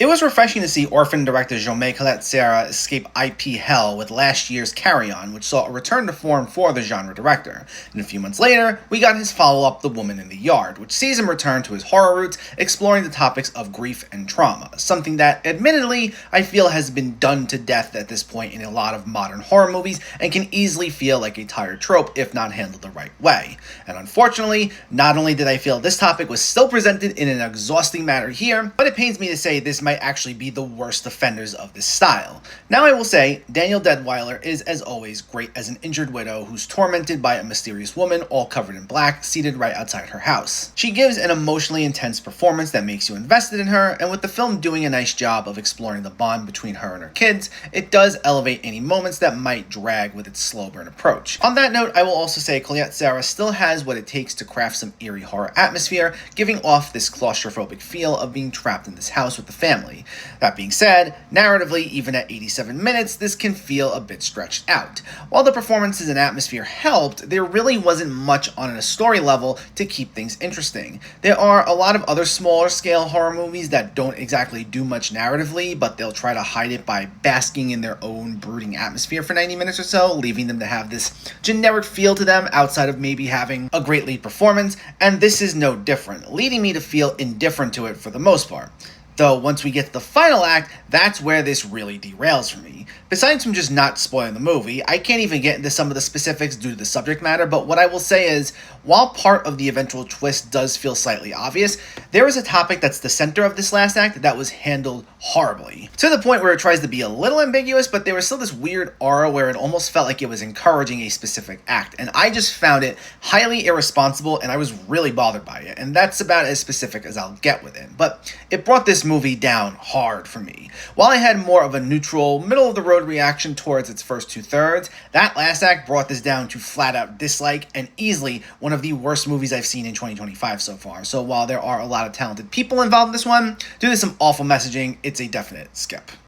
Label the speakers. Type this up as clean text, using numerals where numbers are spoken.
Speaker 1: It was refreshing to see orphan director Jaume Collet-Serra escape IP hell with last year's Carry On, which saw a return to form for the genre director. And a few months later, we got his follow-up The Woman in the Yard, which sees him return to his horror roots, exploring the topics of grief and trauma, something that, admittedly, I feel has been done to death at this point in a lot of modern horror movies and can easily feel like a tired trope if not handled the right way. And unfortunately, not only did I feel this topic was still presented in an exhausting manner here, but it pains me to say this might actually be the worst offenders of this style. Now I will say, Danielle Deadwyler is, as always, great as an injured widow who's tormented by a mysterious woman all covered in black, seated right outside her house. She gives an emotionally intense performance that makes you invested in her, and with the film doing a nice job of exploring the bond between her and her kids, it does elevate any moments that might drag with its slow burn approach. On that note, I will also say Collet-Serra still has what it takes to craft some eerie horror atmosphere, giving off this claustrophobic feel of being trapped in this house with the family. That being said, narratively, even at 87 minutes, this can feel a bit stretched out. While the performances and atmosphere helped, there really wasn't much on a story level to keep things interesting. There are a lot of other smaller scale horror movies that don't exactly do much narratively, but they'll try to hide it by basking in their own brooding atmosphere for 90 minutes or so, leaving them to have this generic feel to them outside of maybe having a great lead performance, and this is no different, leading me to feel indifferent to it for the most part. Though once we get to the final act, that's where this really derails for me. Besides from just not spoiling the movie, I can't even get into some of the specifics due to the subject matter, but what I will say is, while part of the eventual twist does feel slightly obvious, there is a topic that's the center of this last act that was handled horribly. To the point where it tries to be a little ambiguous, but there was still this weird aura where it almost felt like it was encouraging a specific act, and I just found it highly irresponsible, and I was really bothered by it, and that's about as specific as I'll get with it. But it brought this movie down hard for me. While I had more of a neutral, middle-of-the-road reaction towards its first two-thirds, that last act brought this down to flat-out dislike, and easily one of the worst movies I've seen in 2025 so far. So while there are a lot of talented people involved in this one, due to some awful messaging, it's a definite skip.